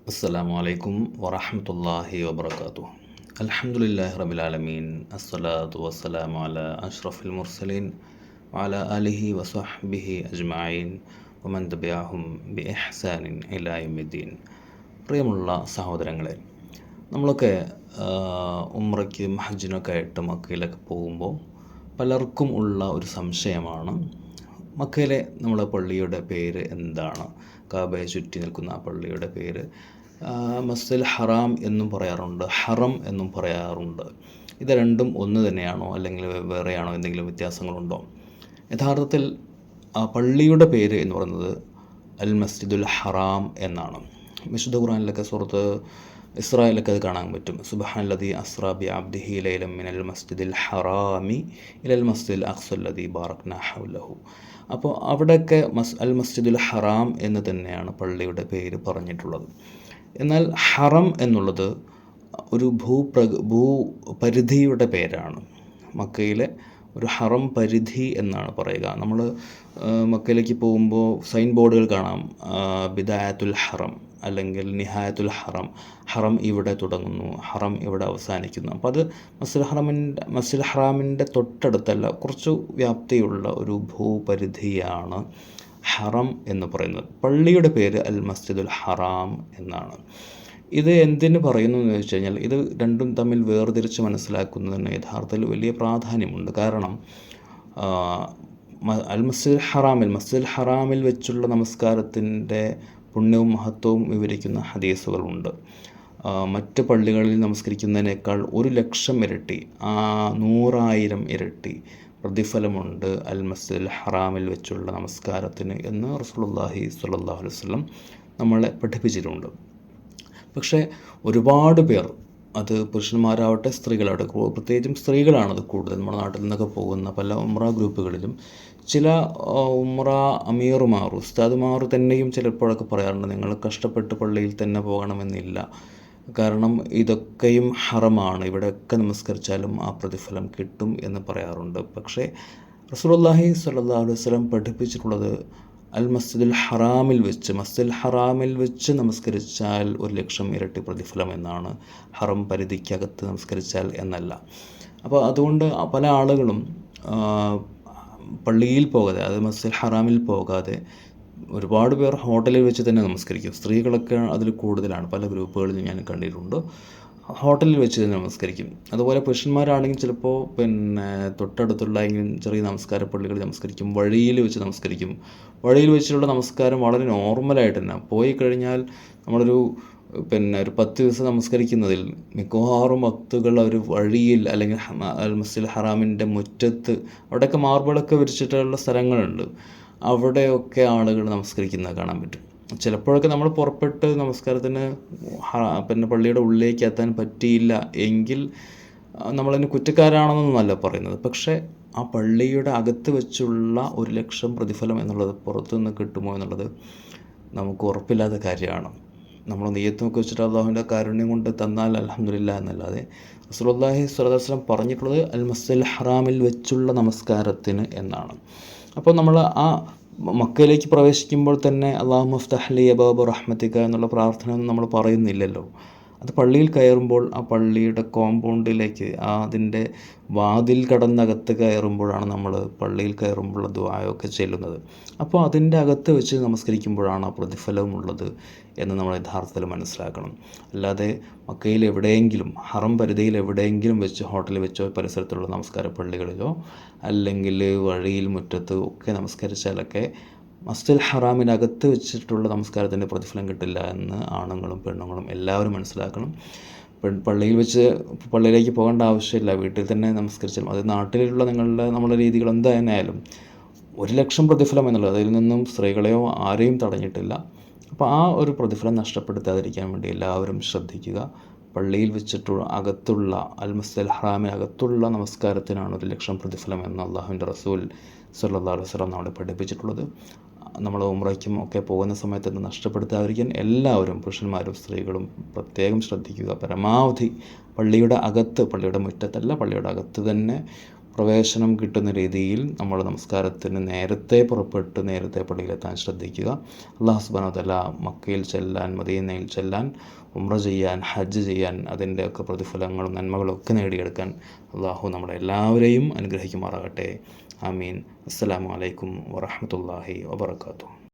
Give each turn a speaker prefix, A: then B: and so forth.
A: അസ്സലാമു അലൈക്കും വറഹ്മത്തുള്ളാഹി വബറകാതുഹു. അൽഹംദുലില്ലാഹി റബ്ബിൽ ആലമീൻ. അസ്സലാത്തു വസ്സലാമു അലാ അഷ്റഫിൽ മുർസലീൻ വഅലാ ആലിഹി വസഹ്ബിഹി അജ്മഈൻ വമൻ തബിഅഹും ബിഇഹ്സാനിൻ ഇലാ യൗമിദ്ദീൻ. പ്രിയമുള്ള സഹോദരങ്ങളെ, നമ്മളൊക്കെ ഉംറയ്ക്കും ഹജ്ജിനൊക്കെ ആയിട്ട് മക്കയിലൊക്കെ പോകുമ്പോൾ പലർക്കും ഉള്ള ഒരു സംശയമാണ്, മക്കയിലെ നമ്മളെ പള്ളിയുടെ പേര് എന്താണ്? കാബയെ ചുറ്റി നിൽക്കുന്ന ആ പള്ളിയുടെ പേര് മസ്ജിദുൽ ഹറാം എന്നും പറയാറുണ്ട്, ഹറം എന്നും പറയാറുണ്ട്. ഇത് രണ്ടും ഒന്ന് തന്നെയാണോ, അല്ലെങ്കിൽ വേറെയാണോ, എന്തെങ്കിലും വ്യത്യാസങ്ങളുണ്ടോ? യഥാർത്ഥത്തിൽ ആ പള്ളിയുടെ പേര് എന്ന് പറയുന്നത് അൽ മസ്ജിദുൽ ഹറാം എന്നാണ്. വിശുദ്ധ ഖുർആനിലൊക്കെ സൂറത്ത് ഇസ്രായിലൊക്കെ അത് കാണാൻ പറ്റും. സുബ്ഹാനല്ലദീ അസ്റാ ബി അബ്ദിഹി ലൈലൻ മിനൽ മസ്ജിദിൽ ഹറാമി ഇലൽ മസ്ജിദിൽ അഖ്സല്ലദീ ബാറക്നാ ഹൗലഹു. അപ്പോൾ അവിടെയൊക്കെ അൽ മസ്ജിദുൽ ഹറാം എന്ന് തന്നെയാണ് പള്ളിയുടെ പേര് പറഞ്ഞിട്ടുള്ളത്. എന്നാൽ ഹറം എന്നുള്ളത് ഒരു ഭൂപരിധിയുടെ പേരാണ്. മക്കയിലെ ഒരു ഹറം പരിധി എന്നാണ് പറയുക. നമ്മൾ മക്കയിലേക്ക് പോകുമ്പോൾ സൈൻ ബോർഡുകൾ കാണാം, ബിദായത്തുൽ ഹറം അല്ലെങ്കിൽ നിഹായത്തുൽ ഹറം, ഹറം ഇവിടെ തുടങ്ങുന്നു, ഹറം ഇവിടെ അവസാനിക്കുന്നു. അപ്പോൾ അത് മസ്ജിദുൽ ഹറാമിൻ്റെ തൊട്ടടുത്തല്ല, കുറച്ച് വ്യാപ്തിയുള്ള ഒരു ഭൂപരിധിയാണ് ഹറം എന്ന് പറയുന്നത്. പള്ളിയുടെ പേര് അൽ മസ്ജിദുൽ ഹറാം എന്നാണ്. ഇത് എന്തിന് പറയുന്നു എന്ന് വെച്ച് കഴിഞ്ഞാൽ, ഇത് രണ്ടും തമ്മിൽ വേർതിരിച്ച് മനസ്സിലാക്കുന്നതിന് യഥാർത്ഥത്തിൽ വലിയ പ്രാധാന്യമുണ്ട്. കാരണം മസ്ജിദുൽ ഹറാമിൽ വെച്ചുള്ള നമസ്കാരത്തിൻ്റെ പുണ്യവും മഹത്വവും വിവരിക്കുന്ന ഹദീസുകളുണ്ട്. മറ്റ് പള്ളികളിൽ നമസ്കരിക്കുന്നതിനേക്കാൾ 1,00,000 ഇരട്ടി, 100,000 ഇരട്ടി പ്രതിഫലമുണ്ട് അൽ മസ്ജിദുൽ ഹറാമിൽ വെച്ചുള്ള നമസ്കാരത്തിന് എന്ന് റസൂലുള്ളാഹി സ്വല്ലല്ലാഹു അലൈഹി വസല്ലം നമ്മളെ പഠിപ്പിച്ചിട്ടുണ്ട്. പക്ഷേ ഒരുപാട് പേർ, അത് പുരുഷന്മാരാവട്ടെ സ്ത്രീകളാവട്ടെ, പ്രത്യേകിച്ചും സ്ത്രീകളാണത് കൂടുതൽ. നമ്മുടെ നാട്ടിൽ നിന്നൊക്കെ പോകുന്ന പല ഉംറ ഗ്രൂപ്പുകളിലും ചില ഉംറ അമീറുമാർ, ഉസ്താദുമാർ തന്നെയും ചിലപ്പോഴൊക്കെ പറയാറുണ്ട്, നിങ്ങൾ കഷ്ടപ്പെട്ട് പള്ളിയിൽ തന്നെ പോകണമെന്നില്ല, കാരണം ഇതൊക്കെയും ഹറമാണ്, ഇവിടെയൊക്കെ നമസ്കരിച്ചാലും ആ പ്രതിഫലം കിട്ടും എന്ന് പറയാറുണ്ട്. പക്ഷേ റസൂലുള്ളാഹി സ്വല്ലല്ലാഹു അലൈഹി വസല്ലം പഠിപ്പിച്ചിട്ടുള്ളത് അൽ മസ്ജിദുൽ ഹറാമിൽ വെച്ച് നമസ്കരിച്ചാൽ 1,00,000 ഇരട്ടി പ്രതിഫലം എന്നാണ്, ഹറം പരിധിക്കകത്ത് നമസ്കരിച്ചാൽ എന്നല്ല. അപ്പോൾ അതുകൊണ്ട് പല ആളുകളും പള്ളിയിൽ പോകാതെ, അത് മസ്ജിദുൽ ഹറാമിൽ പോകാതെ ഒരുപാട് പേർ ഹോട്ടലിൽ വെച്ച് തന്നെ നമസ്കരിക്കും. സ്ത്രീകളൊക്കെ അതിൽ കൂടുതലാണ്, പല ഗ്രൂപ്പുകളിൽ ഞാൻ കണ്ടിട്ടുണ്ട്. ഹോട്ടലിൽ വെച്ച് തന്നെ നമസ്കരിക്കും. അതുപോലെ പുരുഷന്മാരാണെങ്കിൽ ചിലപ്പോൾ തൊട്ടടുത്തുള്ള ചെറിയ നമസ്കാര പള്ളികളിൽ നമസ്കരിക്കും, വഴിയിൽ വെച്ച് നമസ്കരിക്കും. വഴിയിൽ വെച്ചിട്ടുള്ള നമസ്കാരം വളരെ നോർമലായിട്ട് തന്നെ പോയി കഴിഞ്ഞാൽ, നമ്മളൊരു ഒരു 10 ദിവസം നമസ്കരിക്കുന്നതിൽ മിക്കവാറും വക്തുകൾ ഒരു വഴിയിൽ അല്ലെങ്കിൽ മസ്ജിദുൽ ഹറാമിൻ്റെ മുറ്റത്ത്, അവിടെയൊക്കെ മാർബിളൊക്കെ വിരിച്ചിട്ടുള്ള സ്ഥലങ്ങളുണ്ട്, അവിടെയൊക്കെ ആളുകൾ നമസ്കരിക്കുന്നത് കാണാൻ പറ്റും. ചിലപ്പോഴൊക്കെ നമ്മൾ പുറപ്പെട്ട് നമസ്കാരത്തിന് പള്ളിയുടെ ഉള്ളിലേക്ക് എത്താൻ പറ്റിയില്ല എങ്കിൽ നമ്മളതിന് കുറ്റക്കാരാണെന്നൊന്നുമല്ല പറയുന്നത്. പക്ഷേ ആ പള്ളിയുടെ അകത്ത് വെച്ചുള്ള 1,00,000 പ്രതിഫലം എന്നുള്ളത് പുറത്തുനിന്ന് കിട്ടുമോ എന്നുള്ളത് നമുക്ക് ഉറപ്പില്ലാത്ത കാര്യമാണ്. നമ്മൾ നെയ്യത്ത് നോക്കി വെച്ചിട്ട് അള്ളാഹുവിൻ്റെ കാരുണ്യം കൊണ്ട് തന്നാൽ അൽഹംദുലില്ലാ എന്നല്ലാതെ, റസൂലുള്ളാഹി സ്വല്ലല്ലാഹു അലൈഹി വസല്ലം പറഞ്ഞിട്ടുള്ളത് അൽ മസ്ജിദുൽ ഹറാമിൽ വെച്ചുള്ള നമസ്കാരത്തിന് എന്നാണ്. അപ്പോൾ നമ്മൾ ആ മക്കയിലേക്ക് പ്രവേശിക്കുമ്പോൾ തന്നെ അല്ലാഹുമ്മ ഫ്തഹ് ലി അബ്വാബ റഹ്മതിക എന്നുള്ള പ്രാർത്ഥന ഒന്നും നമ്മൾ പറയുന്നില്ലല്ലോ. അത് പള്ളിയിൽ കയറുമ്പോൾ ആ പള്ളിയുടെ കോമ്പൗണ്ടിലേക്ക്, അതിൻ്റെ വാതിൽ കടന്നകത്ത് കയറുമ്പോഴാണ് നമ്മൾ പള്ളിയിൽ കയറുമ്പോൾ ദുആയൊക്കെ ചെല്ലുന്നത്. അപ്പോൾ അതിൻ്റെ അകത്ത് വെച്ച് നമസ്കരിക്കുമ്പോഴാണ് ആ പ്രതിഫലമുള്ളത് എന്ന് നമ്മൾ യഥാർത്ഥത്തിൽ മനസ്സിലാക്കണം. അല്ലാതെ മക്കയിൽ എവിടെയെങ്കിലും, ഹറം പരിധിയിൽ എവിടെയെങ്കിലും വെച്ച്, ഹോട്ടലിൽ വെച്ചോ പരിസരത്തുള്ള നമസ്കാര പള്ളികളിലോ അല്ലെങ്കിൽ വഴിയിൽ മുറ്റത്ത് ഒക്കെ നമസ്കരിച്ചാലൊക്കെ മസ്ജിദുൽ ഹറാമിനകത്ത് വെച്ചിട്ടുള്ള നമസ്കാരത്തിൻ്റെ പ്രതിഫലം കിട്ടില്ല എന്ന് ആണുങ്ങളും പെണ്ണുങ്ങളും എല്ലാവരും മനസ്സിലാക്കണം. പള്ളിയിലേക്ക് പോകേണ്ട ആവശ്യമില്ല, വീട്ടിൽ തന്നെ നമസ്കരിച്ചാൽ അത് നാട്ടിലുള്ള നമ്മളുടെ രീതികൾ എന്തായാലും 1,00,000 പ്രതിഫലം എന്നുള്ളത്, അതിൽ നിന്നും സ്ത്രീകളെയോ ആരെയും തടഞ്ഞിട്ടില്ല. അപ്പോൾ ആ ഒരു പ്രതിഫലം നഷ്ടപ്പെടുത്താതിരിക്കാൻ വേണ്ടി എല്ലാവരും ശ്രദ്ധിക്കുക. പള്ളിയിൽ വെച്ചിട്ടുള്ള അകത്തുള്ള അൽ മസ്ജിദുൽ ഹറാമിനകത്തുള്ള നമസ്കാരത്തിനാണ് 1,00,000 പ്രതിഫലം എന്ന് അള്ളാഹുവിൻ്റെ റസൂൽ സ്വല്ലല്ലാഹു അലൈഹി വസല്ലം നമ്മളെ പഠിപ്പിച്ചിട്ടുള്ളത്. നമ്മൾ ഉംറയ്ക്കും ഒക്കെ പോകുന്ന സമയത്ത് അത് നഷ്ടപ്പെടുത്താതിരിക്കാൻ എല്ലാവരും, പുരുഷന്മാരും സ്ത്രീകളും പ്രത്യേകം ശ്രദ്ധിക്കുക. പരമാവധി പള്ളിയുടെ മുറ്റത്തല്ല, പള്ളിയുടെ അകത്ത് തന്നെ പ്രവേശനം കിട്ടുന്ന രീതിയിൽ നമ്മൾ നമസ്കാരത്തിന് നേരത്തെ പുറപ്പെട്ട് നേരത്തെ പള്ളിയിലെത്താൻ ശ്രദ്ധിക്കുക. അല്ലാഹു സുബ്ഹാനഹു വ തആല മക്കയിൽ ചെല്ലാൻ, മദീനയിൽ ചെല്ലാൻ, ഉംറ ചെയ്യാൻ, ഹജ്ജ് ചെയ്യാൻ, അതിൻ്റെയൊക്കെ പ്രതിഫലങ്ങളും നന്മകളും ഒക്കെ നേടിയെടുക്കാൻ അല്ലാഹു നമ്മളെല്ലാവരെയും അനുഗ്രഹിക്കുമാറാകട്ടെ. ആമീൻ. അസ്സലാമു അലൈക്കും വറഹ്മത്തുള്ളാഹി വബറകാതുഹു.